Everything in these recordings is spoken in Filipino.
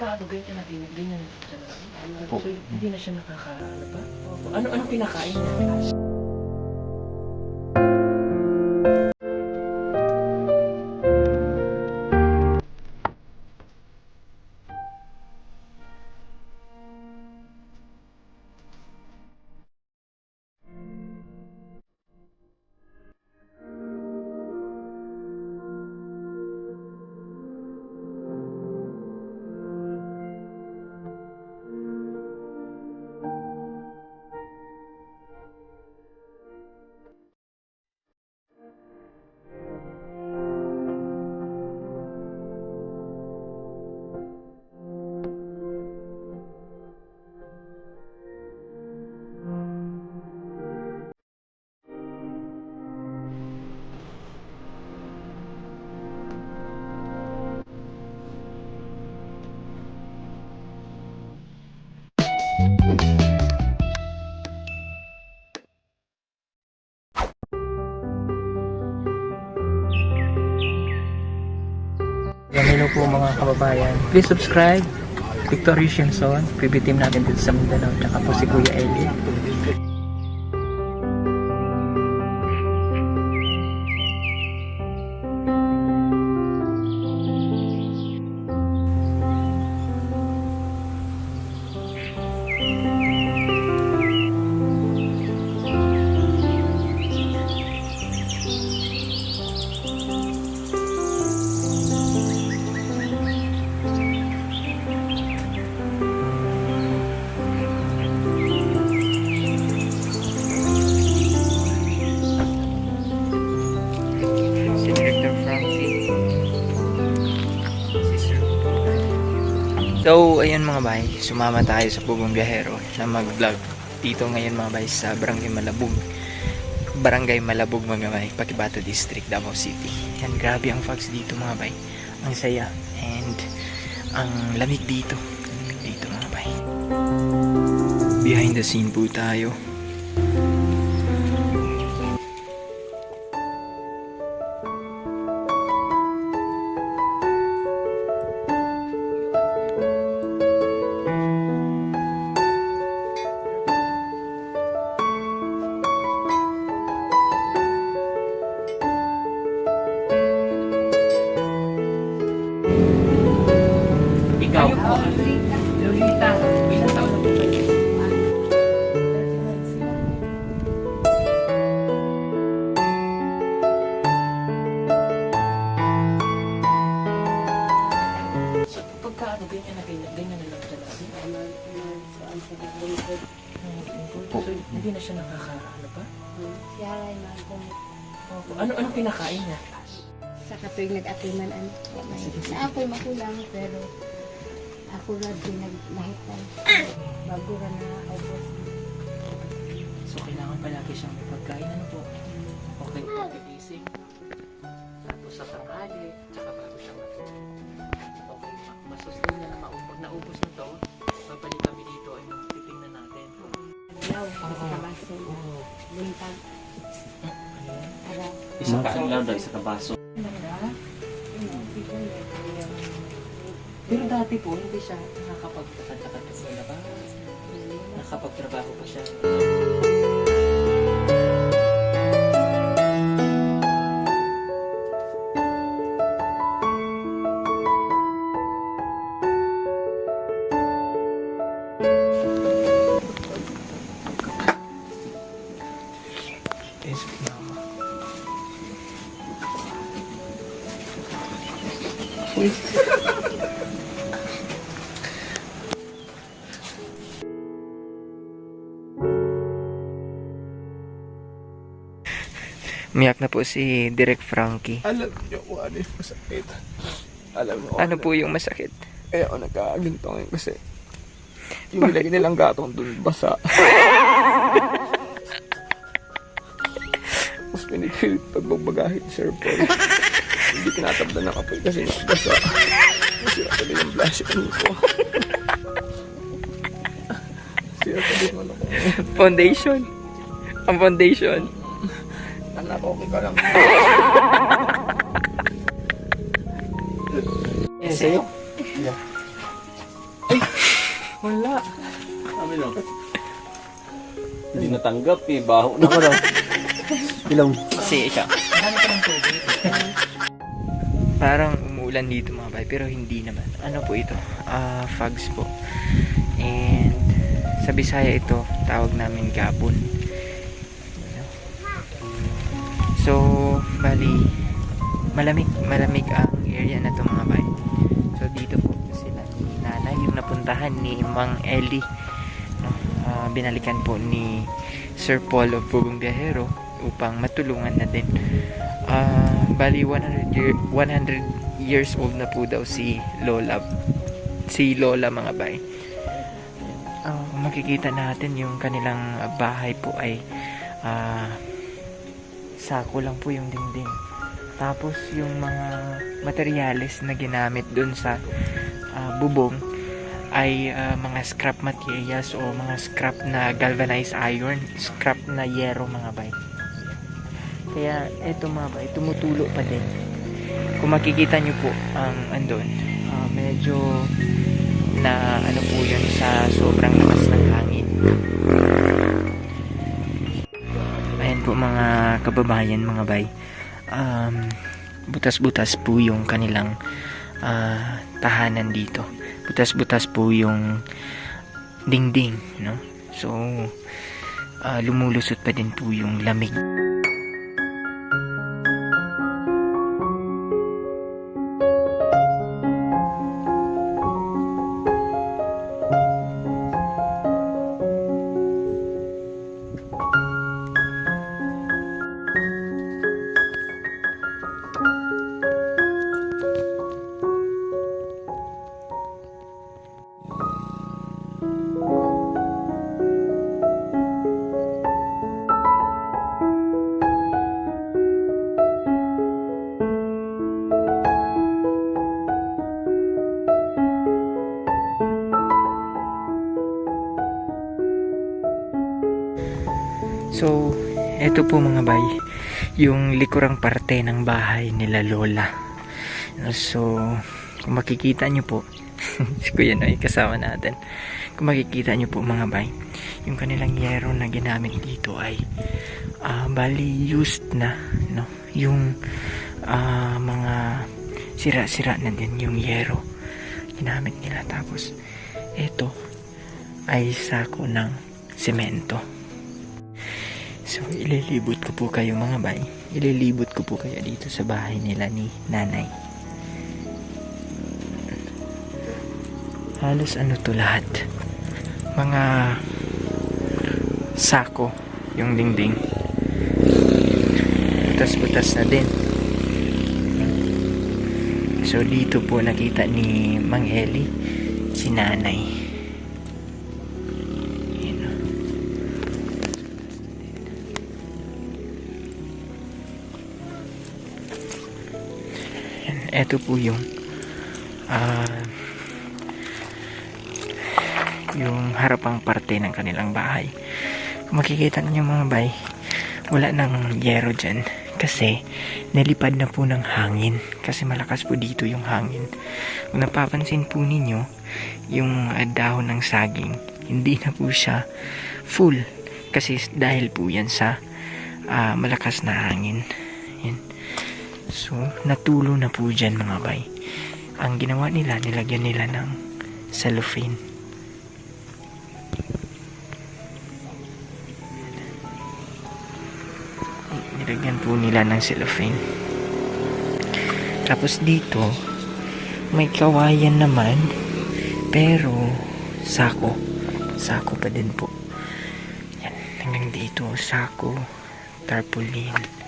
pagka ganyan na ganyan talaga. So, hindi na siya nakakaano pa? Ano pinakain niya? Hello po mga kababayan. Please subscribe. Victoria Shenson. PB team natin dito sa Mindanao. Tsaka po si Kuya Eli. So, ayun mga bay, sumama tayo sa Pugong Biyahero na mag-vlog dito ngayon mga bay sa Barangay Malabog mga bay, Pakibata District, Davao City. Yan, grabe ang fogs dito mga bay. Ang saya and ang lamig dito. Mga bay. Behind the scene po tayo. Ikaw po. Lolita. Ilang taon na po kayo? So, pagka ganyan na lang talaga. So, hindi na siya nakakaano pa? Ano pinakain niya? Sa kapag nag-atiman na ako'y makulang pero ako lang din naglahitan bago ka na ubos. So kailangan palagi siyang may pagkain, ano po? Okay, pagkagising. Tapos sa tanghali, tsaka bago siya matulog. Okay, masustain niya na naubos na to. Babalik kami dito ay titingnan natin. Ayaw, sa kabaso. Buntag. Isa ka lang daw, isa ka baso. Pero dati po, hindi siya nakakapagtakad-takad sa labas. Nakapagtrabaho pa siya. Miyak na po si Direk Frankie. Alam niyo kung ano yung masakit. Alam mo Ano po yung masakit? Kaya ako nagkakaginto ngayon kasi yung nilagay nilang gatong dun basa. Mas pinipilit pagbabagahit ni Sir Paul. Hindi tinatabla ng apoy kasi nakabasa. Sira tabi ng blush on ko. Sira tabi ng ano ko. Foundation. Ang foundation. Anak, okay ka lang. Yan sa'yo. Yeah. Sabi no. Hindi natanggap eh. Baho na. Ako daw. Ilong. Kasi siya. Ano pa ng tubig? Parang umuulan dito mga bay, pero hindi naman. Ano po ito? Fogs po. And sa Bisaya ito, tawag namin gabon. So, bali, malamig ang area na to mga bay. So, dito po sila ni nanay, yung napuntahan ni Mang Eli. No? Binalikan po ni Sir Paul of Pugong Biyahero upang matulungan na din. Bali 100 years old na po daw si Lola mga bay. Kung makikita natin yung kanilang bahay po ay sako lang po yung dingding, tapos yung mga materyales na ginamit dun sa bubong ay mga scrap materials o mga scrap na galvanized iron, scrap na yero mga bay. Kaya eto mga bay, tumutulo pa din. Kung makikita nyo po ang andon, medyo na ano po yun sa sobrang lakas ng hangin. Ayan po mga kababayan mga bay, butas-butas po yung kanilang tahanan dito. Butas-butas po yung dingding, no? So lumulusot pa din po yung lamig. So, eto po mga bay, yung likurang parte ng bahay nila Lola. So, kung makikita nyo po, si Kuya Noy kasama natin. Kung makikita nyo po mga bay, yung kanilang yero na ginamit dito ay bali used na, no? Yung mga sira-sira na din yung yero ginamit nila. Tapos, eto ay sako ng semento. So, ililibot ko po kayo mga bay. Ililibot ko po kayo dito sa bahay nila ni nanay. Halos ano to lahat. Mga sako yung dingding. Butas-butas na din. So, dito po nakita ni Mang Eli si nanay. Ito po yung harapang parte ng kanilang bahay. Kung makikita ninyo mga bay, wala nang yero dyan kasi nalipad na po ng hangin, kasi malakas po dito yung hangin. Kung napapansin po ninyo yung dahon ng saging, hindi na po siya full kasi dahil po yan sa malakas na hangin. Yan. So, natulo na po dyan mga bay. Ang ginawa nila, nilagyan nila ng cellophane. Nilagyan po nila ng cellophane. Tapos dito, may kawayan naman, pero sako. Sako pa din po. Yan, hanggang dito, sako, tarpaulin.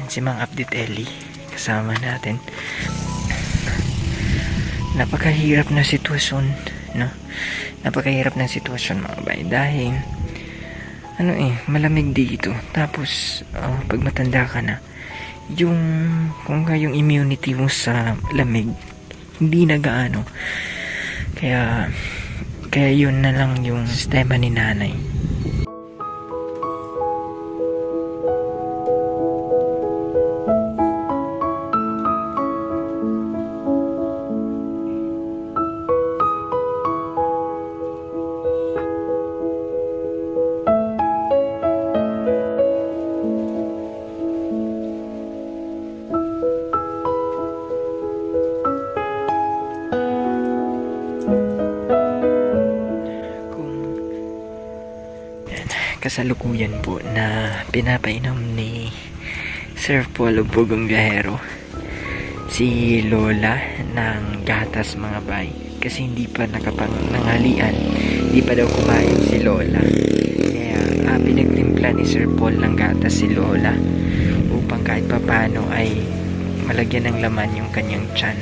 Si Mang Update Eli kasama natin. Napakahirap na sitwasyon, no? Napakahirap na sitwasyon mga bay, dahil malamig dito. Tapos pag matanda ka na, yung yung immunity mo sa lamig hindi na gaano. Kaya yun na lang yung sistema ni nanay. kasalukuyan po na pinapainom ni Sir Paul o Bugong Biyahero si Lola ng gatas mga bay, kasi hindi pa nakapananghalian, hindi pa daw kumain si Lola, kaya pinagtimpla ni Sir Paul ng gatas si Lola upang kahit papano ay malagyan ng laman yung kanyang tiyan.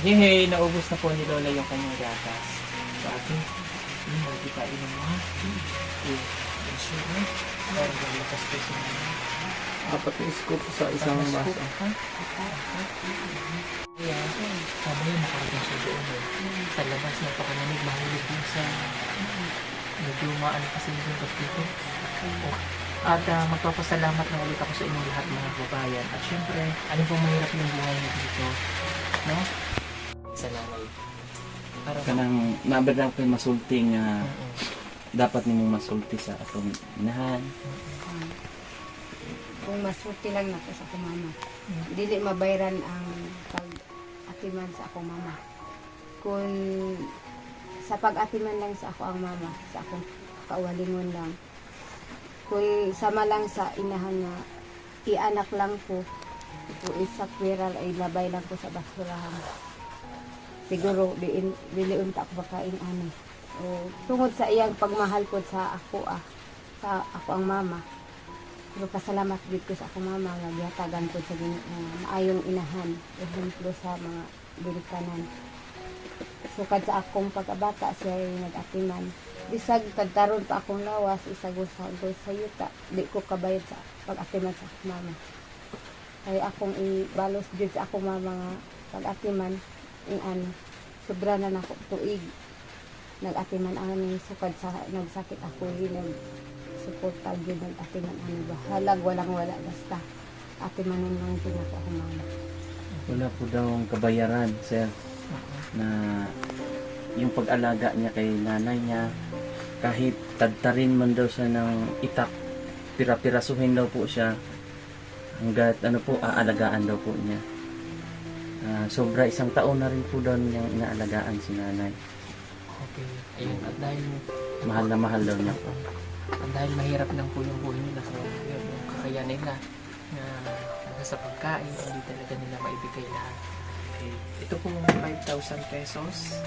Yehey, naubos na po ni Lola yung kanyang gatas. So, ating, hindi pa inom mo ha. Sure na. Para malakas po siya. Dapat yung scoop sa isang baso. Kaya, mamaya makarating siya doon eh. Sa labas, napakalamig, mahilig din sa medyo maano kasi yung dito. At magpapasalamat na ulit ako sa inyong lahat mga kabayan. At syempre, ano pong mahirap yung buhay niyo dito? No? Sa nanay. Para Kanang naabad ko yung masulti nga dapat nimong masulti sa atong inahan. Kung masulti lang na ko sa akong mama. Dili mabayran ang pag-atiman sa akong mama. Kung sa pag-atiman lang sa ako ang mama, sa akong kauwalingon lang. Kung sama lang sa inahan na ianak lang ko, kung isa viral ay labay lang ko sa basurahan. Siguro dili unta ako makain ani. Tungod sa iyang pagmahal ko sa ako sa ako ang mama. Pero pasalamat gid ko sa akong mama nga gihatagan ko sa maayong inahan, ehemplo sa mga bilikanan. Sukad sa akong pagkabata siya ay nag-atiman. Bisag tagtaron pa akong lawas, isagol sa yuta, di ko kabayad sa pag-atiman sa akong mama. Kaya akong ibalos gid sa akong mama nga pag-atiman sobra na nako tuig nag-atiman ani sukad sa nagsakit ako nag-suporta gyud nag-atiman ani bahalag walang wala basta atimanon lang gyud ako akong mama. Wala po daw ang kabayaran, sir, na yung pag-alaga niya kay nanay niya, kahit tadtarin man daw siya ng itak, pira-pirasuhin daw po siya, Hanggat ano po, aalagaan daw po niya. Sobra 1 taon na rin po daw niyang inaalagaan si nanay. Okay. Ayun, at dahil Mahal na mahal daw niya po. At dahil mahirap lang po yung buhay nila, so yun, yung kakayanin nila na sa pagkain, hindi talaga nila maibigay lahat. Okay. Ito po 5,000 pesos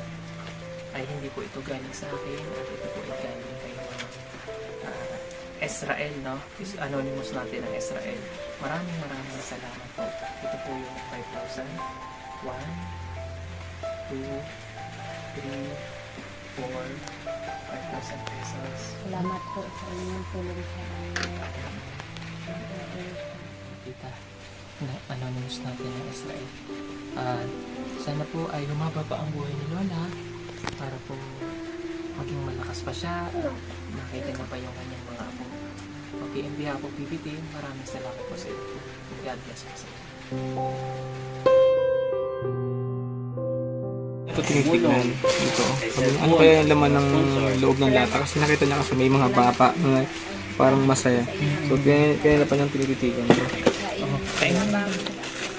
ay hindi po ito galing sa akin at ito po ay galing kay Israel, no? Is anonymous natin ang Israel. Maraming salamat po. Ito po yung 5,000. 1, 2, 3, 4, 5,000 pesos. Salamat po sa inyong tulong sa amin. Kita na anonymous natin ng Israel. Sana po ay lumaba pa ang buhay ni Lola para po maging malakas pa siya at makita na pa yung kanyang mga apo. Okay, in behalf of PPT, maraming salamat po sa inyo. God bless po sa inyo. Ito tinitignan. Ito. Ano kaya yung laman ng loob ng lata? Kasi nakita niya kasi may mga bata na parang masaya. So, kaya na pa niyang tinititigan. Kain na lang.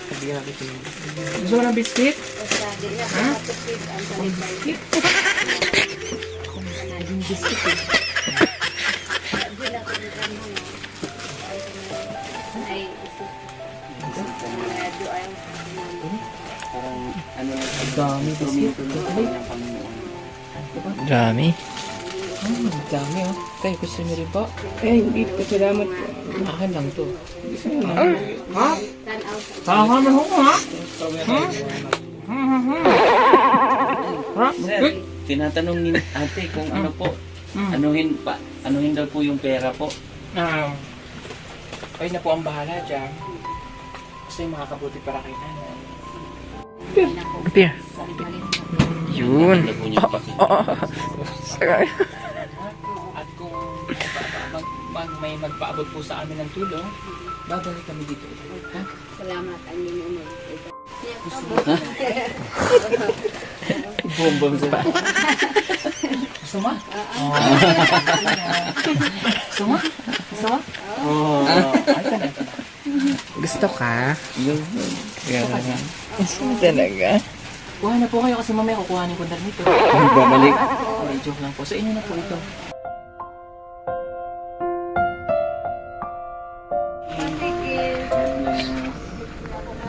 Sabihin natin sila. Gusto mo ng biscuit? Basta di na ako matupid ang salibay. Ako naging biscuit eh. Di na ako nagano. Ay, isip. Doa yung Parang ano lang, Dami biscuit. Dami. Dami oh. Kayo gusto niyo rin po? Eh, hindi ko salamat po. Akin lang to. tanaw sa Sama mo ha? Sir, tinatanong ni ate kung ano po, anuhin daw po yung pera po. Kayo na po ang bahala dyan. Kasi makakabuti para kay nanay. Appear. Yun. Ano po niya? At kung may magpaabot po sa amin ng tulong, babalik kami dito. Ha? salamat ang inyong Bombong sa Gusto mo? Gusto mo? Gusto mo? Ay, ka na. Gusto ka? Gano'n. Talaga? Kuha na po kayo kasi mamaya kukuhanin ko na rin ito. Babalik. Okay, joke lang po. Sa inyo na po ito.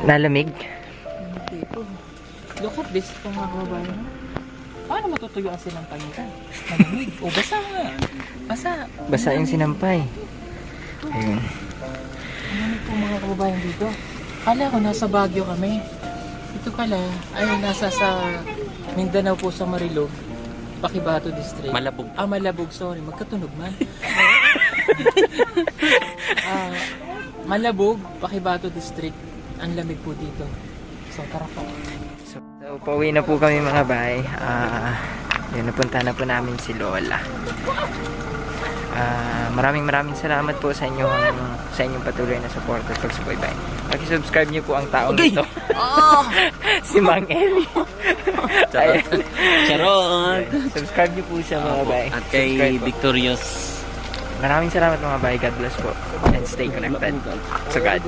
Lalamig? Hindi po. Look at this, itong mga kababayan. Paano matutuyuan silang pangitan? Malamig. O, basa nga. Basa. Basa yung sinampay. Ayun. Ano po mga kababayan dito? Kala ko nasa Baguio kami. Ito pala ay nasa sa Mindanao po sa Marilog, Paquibato District. Malabog. Malabog, sorry. Magkatunog man. Malabog, Paquibato District. Ang lamig po dito. So, tara po. So, pauwi na po kami mga bay. Yun, napunta na po namin si Lola. Maraming salamat po sa inyong patuloy na support at pagsubaybay. Paki-subscribe niyo po ang taong ito. Si Mang Eli. Ayan. Charot! Subscribe niyo po siya mga bay. At kay Subscribe po. Victorious. Maraming salamat mga bay. God bless po. And stay connected. So God.